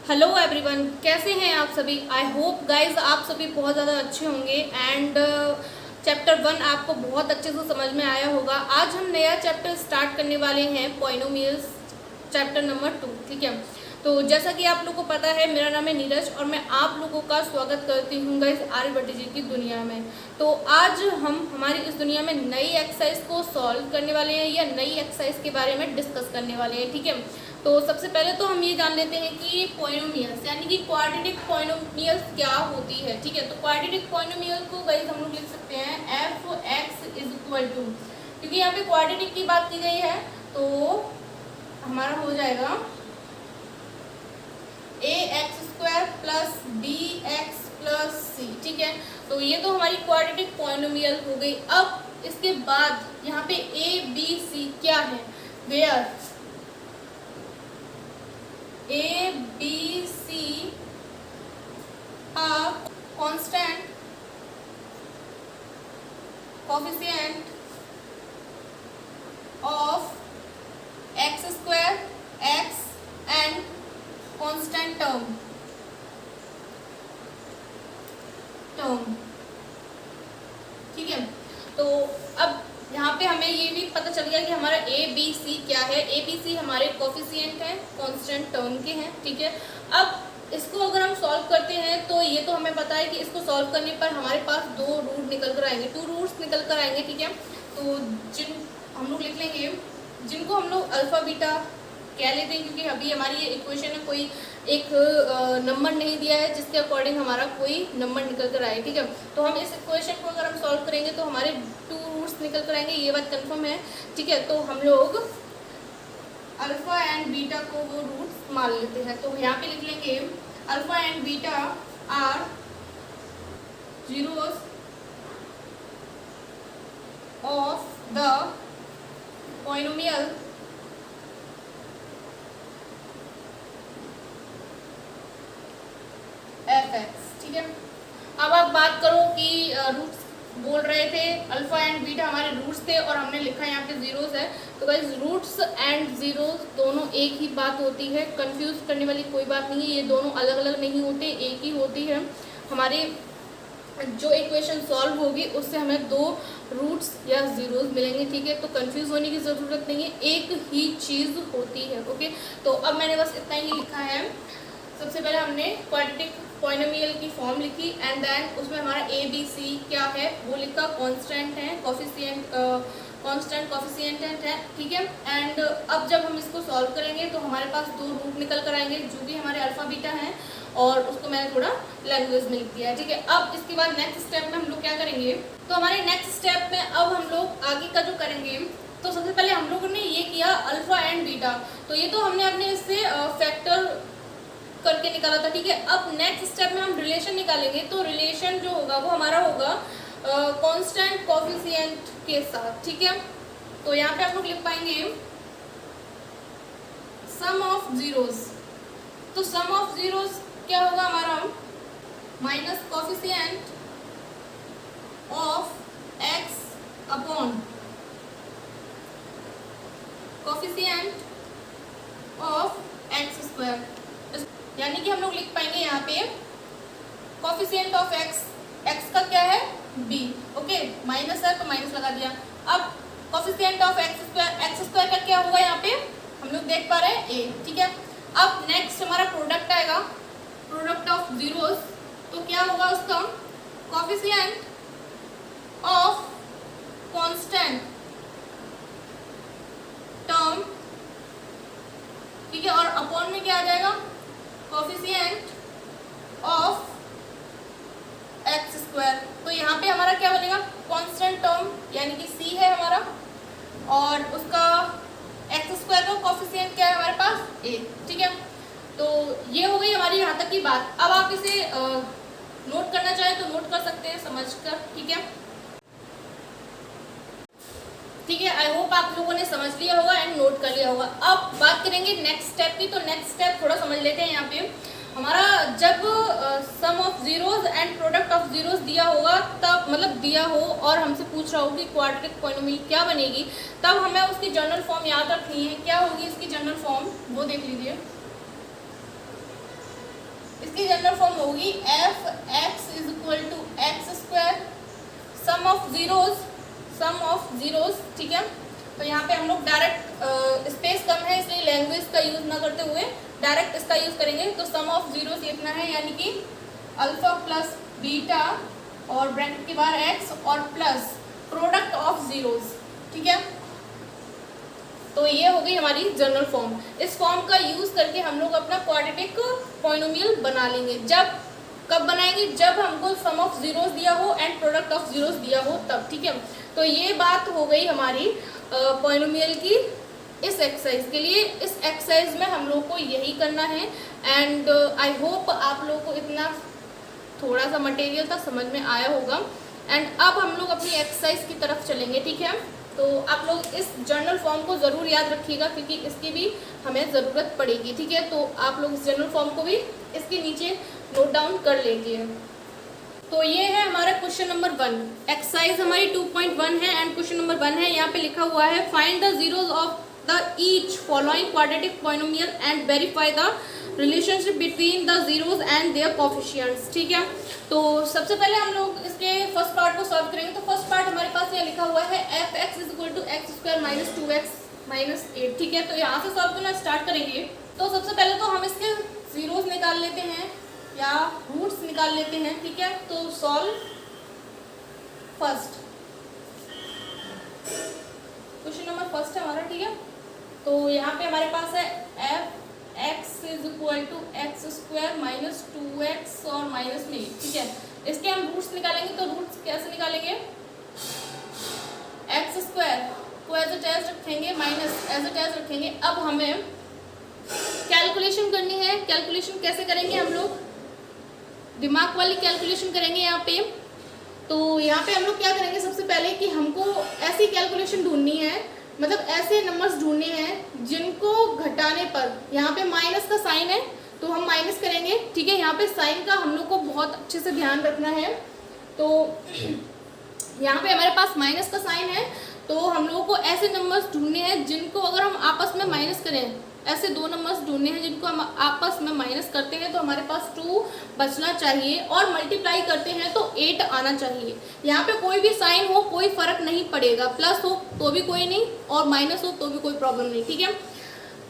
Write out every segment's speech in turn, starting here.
Hello everyone, कैसे हैं आप सभी। आई होप गाइज आप सभी बहुत ज़्यादा अच्छे होंगे एंड चैप्टर 1 आपको बहुत अच्छे से समझ में आया होगा। आज हम नया चैप्टर स्टार्ट करने वाले हैं, पॉलिनोमियल्स चैप्टर नंबर 2। ठीक है, तो जैसा कि आप लोगों को पता है, मेरा नाम है नीरज और मैं आप लोगों का स्वागत करती हूँ गाइज आर्यभट्ट जी की दुनिया में। तो आज हम हमारी इस दुनिया में नई एक्सरसाइज को सॉल्व करने वाले हैं या नई एक्सरसाइज के बारे में डिस्कस करने वाले हैं। ठीक है, तो सबसे पहले तो हम ये जान लेते हैं कि पॉलिनोमियल्स यानी कि क्वाड्रेटिक पॉलिनोमियल्स क्या होती है। ठीक है, तो क्वाड्रेटिक पॉलिनोमियल को गाइस हम लोग लिख सकते हैं f x is equal to, क्योंकि यहाँ पे क्वाड्रेटिक की बात की गई है तो हमारा हो जाएगा a x square plus b x plus c. ठीक है, तो ये तो हमारी क्वाड्रेटिक पॉलिनोमियल हो गई। अब इसके बाद यहाँ पे ए बी सी क्या है, where A, B, C are constant coefficient of x square, x and constant term. ठीक है, तो अब यहाँ पे हमें ये भी पता चल गया कि हमारा ए बी सी क्या है। ए बी सी हमारे कोफिशिएंट हैं, कांस्टेंट टर्म के हैं। ठीक है, अब इसको अगर हम सॉल्व करते हैं तो ये तो हमें पता है कि इसको सॉल्व करने पर हमारे पास दो रूट निकल कर आएंगे, 2 रूट्स निकल कर आएंगे। ठीक है, तो जिन हम लोग लिख लेंगे जिनको हम लोग अल्फा बीटा कह लेते हैं, क्योंकि अभी हमारी ये इक्वेशन में कोई एक नंबर नहीं दिया है जिसके अकॉर्डिंग हमारा कोई नंबर निकल कर आए। ठीक है, तो हम इस इक्वेशन को अगर हम सॉल्व करेंगे तो हमारे 2 रूट्स निकल कर आएंगे, ये बात कंफर्म है। ठीक है, तो हम लोग अल्फा एंड बीटा को वो रूट्स मान लेते हैं। तो यहाँ पे लिख लेंगे alpha and beta are zeros of the polynomial f x. ठीक है, अब आप बात करो कि रूट्स बोल रहे थे, अल्फा एंड बीटा हमारे रूट्स थे और हमने लिखा यहाँ पे जीरोस है। तो गाइस रूट्स एंड जीरोस दोनों एक ही बात होती है, कंफ्यूज करने वाली कोई बात नहीं है। ये दोनों अलग अलग नहीं होते, एक ही होती है। हमारे जो इक्वेशन सॉल्व होगी उससे हमें 2 रूट्स या जीरोस मिलेंगे। ठीक है, तो कंफ्यूज होने की ज़रूरत नहीं है, एक ही चीज़ होती है। ओके, तो अब मैंने बस इतना ही लिखा है। सबसे पहले हमने क्वाड्रेटिक पॉलिनोमियल की फॉर्म लिखी एंड देन उसमें हमारा ए बी सी क्या है वो लिखा, कांस्टेंट है, कोफिशिएंट कांस्टेंट कोफिशिएंट है। ठीक है, एंड अब जब हम इसको सॉल्व करेंगे तो हमारे पास 2 रूट निकल कर आएंगे जो कि हमारे अल्फा बीटा हैं, और उसको मैंने थोड़ा लैंग्वेज में लिख दिया है। ठीक है, अब इसके बाद नेक्स्ट स्टेप में हम लोग क्या करेंगे, तो हमारे नेक्स्ट स्टेप में अब हम लोग आगे का जो करेंगे, तो सबसे पहले हम लोगों ने ये किया अल्फा एंड बीटा, तो ये तो हमने अपने इससे फैक्टर करके निकाला था। ठीक है, अब नेक्स्ट स्टेप में हम रिलेशन निकालेंगे, तो रिलेशन जो होगा वो हमारा होगा कांस्टेंट कोफिशिएंट के साथ। ठीक है, तो यहाँ पे आप लोग लिख पाएंगे सम ऑफ जीरोस, तो सम ऑफ जीरोस क्या होगा हमारा, minus coefficient of x upon coefficient of x square, यानी कि हम लोग लिख पाएंगे यहाँ पे कोफिशिएंट ऑफ एक्स, एक्स का क्या है बी, ओके, माइनस है तो माइनस लगा दिया। अब कोफिशिएंट ऑफ एक्स स्क्वायर का क्या होगा यहाँ पे हम लोग देख पा रहे हैं ए। ठीक है, अब नेक्स्ट हमारा प्रोडक्ट आएगा, प्रोडक्ट ऑफ जीरोस, तो क्या होगा उसका, कोफिशिएंट ऑफ कांस्टेंट टर्म। ठीक है, और अपॉन में क्या आ जाएगा, कोफिशिएंट ऑफ एक्स स्क्वायर। तो यहाँ पे हमारा क्या बनेगा, कांस्टेंट टर्म यानी कि सी है हमारा, और उसका एक्स स्क्वायर का कोफिशिएंट क्या है हमारे पास ए। ठीक है, तो ये हो गई हमारी यहाँ तक की बात। अब आप इसे नोट करना चाहें तो नोट कर सकते हैं समझकर। ठीक है, ठीक है, आई होप आप लोगों ने समझ लिया होगा एंड नोट कर लिया होगा। अब बात करेंगे नेक्स्ट स्टेप की, तो नेक्स्ट स्टेप थोड़ा समझ लेते हैं। यहाँ पे हमारा जब sum of zeros and product of zeros दिया होगा, तब मतलब दिया हो और हमसे पूछ रहा हो कि क्वाड्रेटिक पॉलिनोमियल क्या बनेगी, तब हमें उसकी जनरल फॉर्म याद रखनी है। क्या होगी इसकी जनरल फॉर्म वो देख लीजिए। इसकी जनरल फॉर्म होगी f x is equal to x square sum of zeros, ठीक है। तो यहाँ पे हम लोग डायरेक्ट स्पेस कम है इसलिए लैंग्वेज का यूज ना करते हुए डायरेक्ट इसका यूज करेंगे। तो सम ऑफ जीरोज लिखना है यानी कि अल्फा प्लस बीटा और ब्रैकेट के बाहर एक्स और प्लस प्रोडक्ट ऑफ जीरोज, ठीक है। तो ये हो गई हमारी जनरल फॉर्म। इस फॉर्म का यूज करके हम लोग अपना क्वाड्रेटिक पॉलिनोमियल बना लेंगे। कब बनाएंगे? जब हमको सम ऑफ जीरोस दिया हो एंड प्रोडक्ट ऑफ जीरोस दिया हो तब, ठीक है। तो ये बात हो गई हमारी पॉलिनोमियल की इस एक्सरसाइज के लिए। इस एक्सरसाइज में हम लोग को यही करना है एंड आई होप आप लोगों को इतना थोड़ा सा मटेरियल था समझ में आया होगा। एंड अब हम लोग अपनी एक्सरसाइज की तरफ चलेंगे, ठीक है। तो आप लोग इस जर्नल फॉर्म को ज़रूर याद रखिएगा क्योंकि इसकी भी हमें ज़रूरत पड़ेगी, ठीक है। तो आप लोग इस जर्नल फॉर्म को भी इसके नीचे नोट डाउन कर लीजिए। तो ये है हमारा क्वेश्चन नंबर 1। एक्सरसाइज हमारी 2.1 है एंड क्वेश्चन नंबर 1 है। यहाँ पे लिखा हुआ है find the zeros of the each following quadratic polynomial and verify the relationship between the zeros and there coefficients, ठीक है। तो सबसे पहले हम लोग इसके फर्स्ट पार्ट को सॉल्व करेंगे। तो फर्स्ट पार्ट हमारे पास यहाँ लिखा हुआ है f x is equal to x square minus 2x minus 8, ठीक है। तो यहाँ से सॉल्व करना स्टार्ट करेंगे। तो सबसे पहले तो हम इसके जीरोज निकाल लेते हैं या रूट्स निकाल लेते हैं, ठीक है। तो solve first, question number first है हमारा, ठीक है। तो यहाँ पे हमारे पास है f x is equal to x square minus 2x और माइनस में 8, ठीक है। इसके हम रूट्स निकालेंगे। तो रूट्स कैसे निकालेंगे? एक्स स्क्वायर को एज इट इज रखेंगे माइनस एज इट इज रखेंगे। अब हमें कैलकुलेशन करनी है। कैलकुलेशन कैसे करेंगे? हम लोग दिमाग वाली कैलकुलेशन करेंगे यहाँ पे। तो यहाँ पे हम लोग क्या करेंगे? सबसे पहले कि हमको ऐसी कैलकुलेशन ढूंढनी है, मतलब ऐसे नंबर्स ढूंढने हैं जिनको घटाने पर, यहाँ पे माइनस का साइन है तो हम माइनस करेंगे, ठीक है। यहाँ पे साइन का हम लोग को बहुत अच्छे से ध्यान रखना है। तो यहाँ पे हमारे पास माइनस का साइन है तो हम लोगों को ऐसे नंबर्स ढूंढने हैं जिनको अगर हम आपस में माइनस करें, ऐसे दो नंबर्स ढूंढने हैं जिनको हम आपस में माइनस करते हैं तो हमारे पास 2 बचना चाहिए और मल्टीप्लाई करते हैं तो 8 आना चाहिए। यहाँ पे कोई भी साइन हो कोई फर्क नहीं पड़ेगा, प्लस हो तो भी कोई नहीं और माइनस हो तो भी कोई प्रॉब्लम नहीं, ठीक है।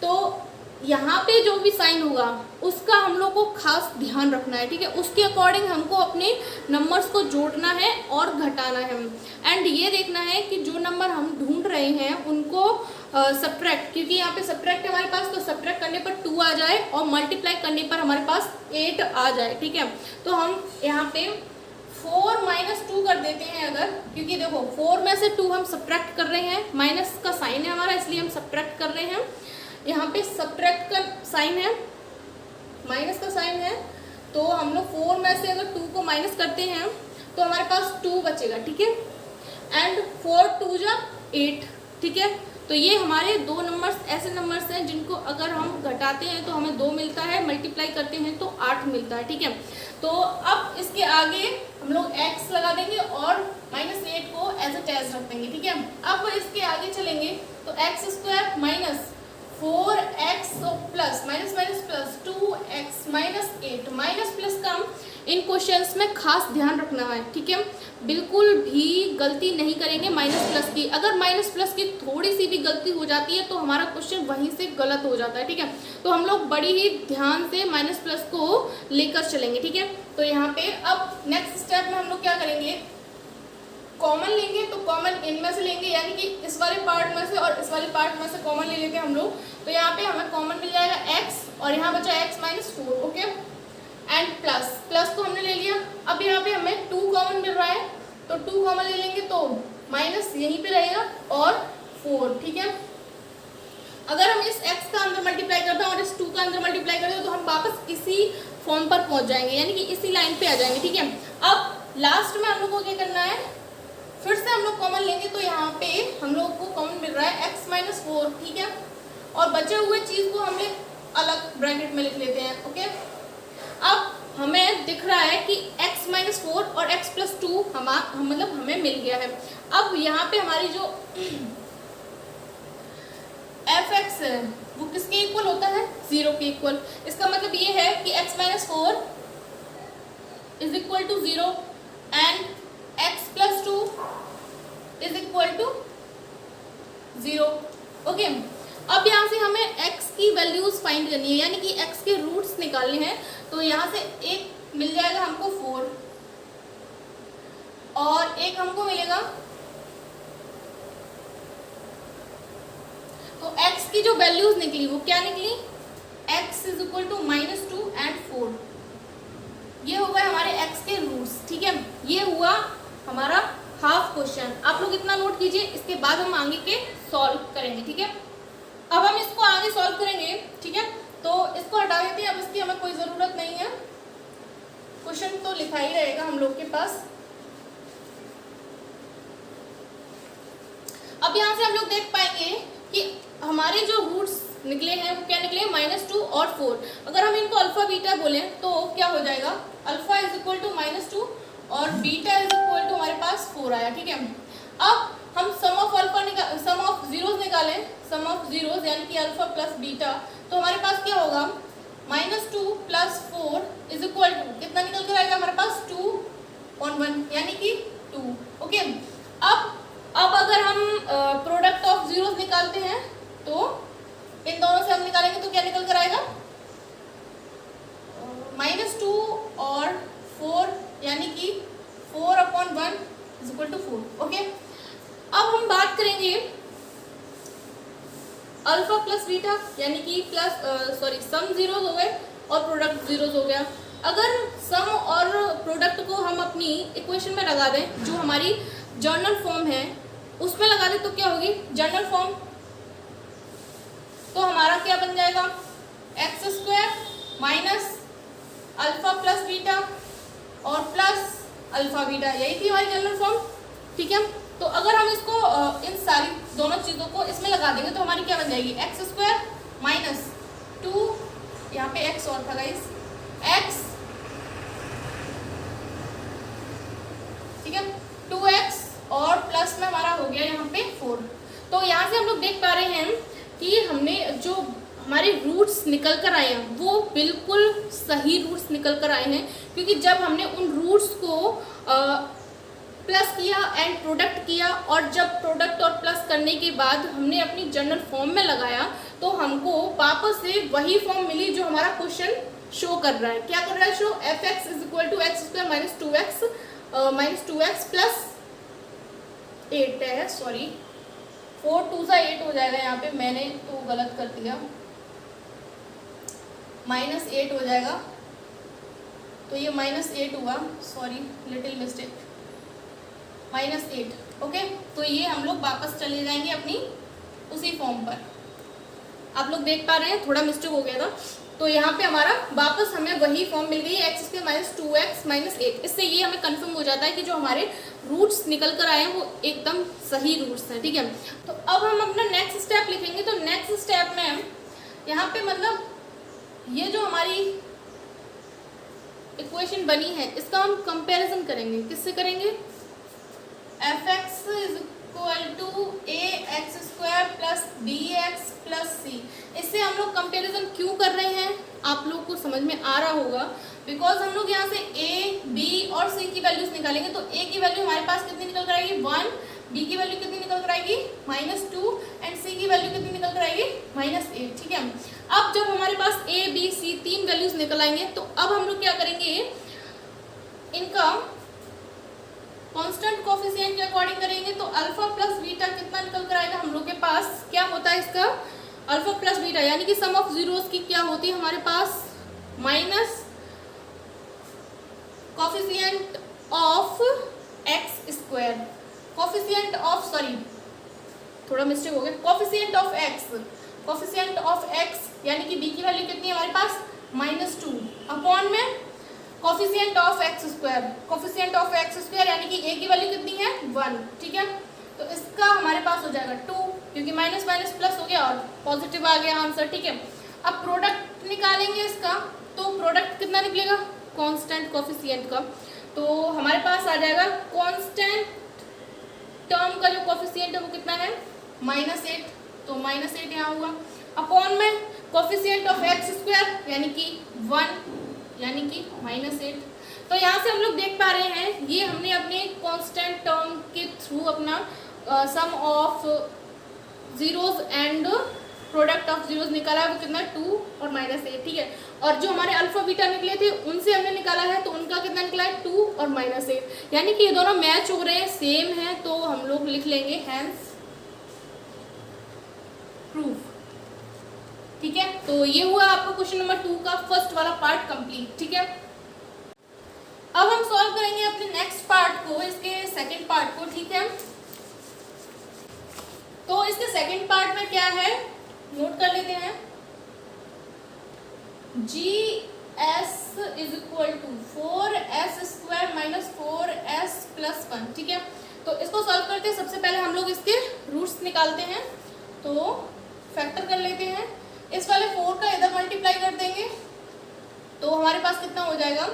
तो यहाँ पे जो भी साइन होगा उसका हम लोग को खास ध्यान रखना है, ठीक है। उसके अकॉर्डिंग हमको अपने नंबर्स को जोड़ना है और घटाना है एंड ये देखना है कि जो नंबर हम ढूंढ रहे हैं उनको सब्ट्रैक्ट, क्योंकि यहाँ पे सब्ट्रैक्ट हमारे पास, तो सब्ट्रैक्ट करने पर 2 आ जाए और मल्टीप्लाई करने पर हमारे पास 8 आ जाए, ठीक है। तो हम यहाँ पे 4 माइनस 2 कर देते हैं अगर, क्योंकि देखो 4 में से 2 हम सब्ट्रैक्ट कर रहे हैं, माइनस का साइन है हमारा इसलिए हम सब्ट्रैक्ट कर रहे हैं। यहाँ पे सब्ट्रैक्ट का साइन है, माइनस का साइन है, तो हम लोग 4 में से अगर 2 को माइनस करते हैं तो हमारे पास 2 बचेगा, ठीक है। एंड 4 2 जा 8, ठीक है। तो ये हमारे 2 नंबर्स ऐसे नंबर्स हैं जिनको अगर हम घटाते हैं तो हमें 2 मिलता है, मल्टीप्लाई करते हैं तो 8 मिलता है, ठीक है। तो अब इसके आगे हम लोग x लगा देंगे और माइनस 8 को एज इट इज रख देंगे, ठीक है। अब इसके आगे चलेंगे तो x square minus 4x plus minus minus plus 2x minus 8, minus plus का इन क्वेश्चंस में खास ध्यान रखना है, ठीक है। बिल्कुल भी गलती नहीं करेंगे माइनस प्लस की। अगर माइनस प्लस की थोड़ी सी भी गलती हो जाती है तो हमारा क्वेश्चन वहीं से गलत हो जाता है, ठीक है। तो हम लोग बड़ी ही ध्यान से माइनस प्लस को लेकर चलेंगे, ठीक है। तो यहाँ पे अब नेक्स्ट स्टेप में हम लोग क्या करेंगे? कॉमन लेंगे। तो कॉमन इनमें से लेंगे, यानी कि इस वाले पार्ट में से और इस वाले पार्ट में से कॉमन ले लेते हैं हम लोग। तो यहाँ पे हमें कॉमन मिल जाएगा x और यहाँ बचा x minus 4, okay. And plus तो हमने ले लिया। अब यहाँ पे हमें 2 कॉमन मिल रहा है तो 2 कॉमन ले लेंगे तो माइनस यहीं पे रहेगा और 4, ठीक है। अगर हम इस x का अंदर मल्टीप्लाई करते हैं और इस 2 का अंदर मल्टीप्लाई करते हैं तो हम वापस इसी फॉर्म पर पहुँच जाएंगे, यानी कि इसी लाइन पे आ जाएंगे, ठीक है। अब लास्ट में हम लोग को क्या करना है? फिर से हम लोग कॉमन लेंगे तो यहाँ पे हम लोग को कॉमन मिल रहा है x माइनस 4, ठीक है। और बचे हुए चीज़ को हम अलग ब्रैकेट में लिख लेते हैं, ओके। अब हमें दिख रहा है कि x माइनस 4 और x प्लस 2 मतलब हमें मिल गया है। अब यहाँ पे हमारी जो एफ एक्स है वो किसके इक्वल होता है? 0 के इक्वल। इसका मतलब ये है कि x minus 4 equal to 0 and x plus 2 is equal to 0। Okay, अब यहाँ से हमें x की वैल्यूज फाइंड करनी है, यानी कि x के रूट्स निकालने हैं। तो यहाँ से एक मिल जाएगा हमको 4 और एक हमको मिलेगा, तो x की जो वैल्यूज निकली वो क्या निकली, x is equal to -2 and 4। ये हो गए हमारे x के रूट्स। ठीक है, ये हुआ हमारा हाफ क्वेश्चन। आप लोग इतना नोट कीजिए, इसके बाद हम आगे के सॉल्व करेंगे। ठीक है, अब हम इसको आगे सॉल्व करेंगे। ठीक है, तो इसको हटा देते हैं, अब इसकी हमें कोई ज़रूरत नहीं है, क्वेश्चन तो लिखा ही रहेगा हम लोग के पास। अब यहाँ से हम लोग देख पाएंगे कि हमारे जो रूट्स निकले हैं वो क्या निकले, -2 और 4। अगर हम इनको अल्फा बीटा बोलें तो क्या हो जाएगा, अल्फा इज इक्वल टू -2 और बीटा इज इक्वल टू हमारे पास 4 आया। ठीक है, अब हम सम ऑफ जीरोस निकालें, सम ऑफ जीरोस यानी कि अल्फा प्लस बीटा, तो हमारे पास क्या होगा, -2 प्लस 4 इज इक्वल टू कितना निकल कर आएगा हमारे पास, 2/1 यानी कि 2। ओके, अब अगर हम प्रोडक्ट ऑफ जीरोस निकालते हैं तो इन दोनों से हम निकालेंगे तो क्या निकल कर आएगा, -2 और 4 यानी कि 4/1 इज इक्वल टू 4। ओके, अब हम बात करेंगे अल्फा प्लस बीटा यानी कि सम जीरोस हो गए और प्रोडक्ट जीरोस हो गया। अगर सम और प्रोडक्ट को हम अपनी इक्वेशन में लगा दें, जो हमारी जर्नल फॉर्म है उसमें लगा दें, तो क्या होगी जर्नल फॉर्म, तो हमारा क्या बन जाएगा, x² minus alpha plus beta और प्लस अल्फा बीटा, यही थी हमारी जनरल फॉर्म। ठीक है, तो अगर हम इसको इन सारी दोनों चीज़ों को इसमें लगा देंगे तो हमारी क्या बन जाएगी, x² माइनस 2, यहाँ पे x और था गाइस, x, ठीक है, 2x और प्लस में हमारा हो गया यहाँ पे 4। तो यहाँ से हम लोग देख पा रहे हैं कि हमने जो हमारे रूट्स निकल कर आए हैं वो बिल्कुल सही रूट्स निकल कर आए हैं, क्योंकि जब हमने उन रूट्स को प्लस किया एंड प्रोडक्ट किया और जब प्रोडक्ट और प्लस करने के बाद हमने अपनी जनरल फॉर्म में लगाया तो हमको वापस से वही फॉर्म मिली जो हमारा क्वेश्चन शो कर रहा है। क्या कर रहा है show, fx is equal to x² minus 2x plus 8 है, सॉरी 4 2 सा 8 हो जाएगा, यहाँ पे मैंने तो गलत कर दिया, -8 हो जाएगा, तो ये -8 हुआ, सॉरी लिटिल मिस्टेक, -8। ओके, तो ये हम लोग वापस चले जाएंगे अपनी उसी फॉर्म पर। आप लोग देख पा रहे हैं थोड़ा मिस्टेक हो गया था, तो यहाँ पे हमारा वापस हमें वही फॉर्म मिल गई, x² माइनस 2x माइनस 8। इससे ये हमें कंफर्म हो जाता है कि जो हमारे रूट्स निकल कर आए हैं वो एकदम सही रूट्स हैं। ठीक है, तो अब हम अपना नेक्स्ट स्टेप लिखेंगे। तो नेक्स्ट स्टेप में यहाँ पे मतलब ये जो हमारी इक्वेशन बनी है इसका हम कंपैरिजन करेंगे, किससे करेंगे, fx is equal to ax² plus bx plus c। इससे हम लोग कंपैरिजन क्यों कर रहे हैं आप लोग को समझ में आ रहा होगा, बिकॉज हम लोग यहाँ से a, b और c की वैल्यूज निकालेंगे। तो a की वैल्यू हमारे पास कितनी निकल कर आएगी, 1, b की वैल्यू कितनी निकल कर आएगी, -2 एंड c की वैल्यू कितनी निकल कर आएगी, -8। ठीक है, अब जब हमारे पास a, b, c तीन वैल्यूज निकल आएंगे तो अब हम लोग क्या करेंगे, इनका कांस्टेंट कोफिशिएंट के अकॉर्डिंग करेंगे। तो अल्फा प्लस बीटा कितना निकल कर आएगा हम लोग के पास, क्या होता है इसका अल्फा प्लस बीटा, यानी कि सम ऑफ जीरोस की क्या होती है हमारे पास, minus coefficient of x², coefficient of, sorry थोड़ा मिस्टेक हो गया, coefficient of x, coefficient of x यानी कि b की वैल्यू कितनी है हमारे पास, -2 अपॉन में coefficient of x², coefficient of x² यानी कि a की वैल्यू कितनी है, 1। ठीक है, तो इसका हमारे पास हो जाएगा 2, क्योंकि माइनस माइनस प्लस हो गया और पॉजिटिव आ गया आंसर। ठीक है, अब प्रोडक्ट निकालेंगे इसका, तो प्रोडक्ट कितना निकलेगा कांस्टेंट कोफिशिएंट का, तो हमारे पास आ जाएगा कांस्टेंट टर्म का जो कोफिशिएंट है वो कितना है, -8, तो -8 यहाँ हुआ, अपॉन में कोफिशिएंट ऑफ x² यानी कि 1 यानी कि -8। तो यहाँ से हम लोग देख पा रहे हैं ये हमने अपने कांस्टेंट टर्म के थ्रू अपना sum of zeros and product of zeros निकाला है, वो कितना 2 और -8, ठीक है। और जो हमारे अल्फा बीटा निकले थे उनसे हमने निकाला है, तो उनका कितना निकला है 2 और -8, यानी कि ये दोनों मैच हो रहे हैं, सेम है, तो हम लोग लिख लेंगे हैंस प्रूफ, ठीक है। तो ये हुआ आपका क्वेश्चन नंबर 2 का फर्स्ट वाला पार्ट कंप्लीट, ठीक है। अब हम सॉल्व करेंगे अपने नेक्स्ट पार्ट को, इसके सेकंड पार्ट को, ठीक है। तो इसके सेकंड पार्ट में क्या है नोट कर लेते हैं। GS is equal to 4s² - 4s+1, ठीक है। तो इसको सॉल्व करते हैं, सबसे पहले हम लोग इसके रूट्स निकालते हैं, तो फैक्टर कर लेते हैं। इस वाले 4 का इधर मल्टीप्लाई कर देंगे तो हमारे पास कितना हो जाएगा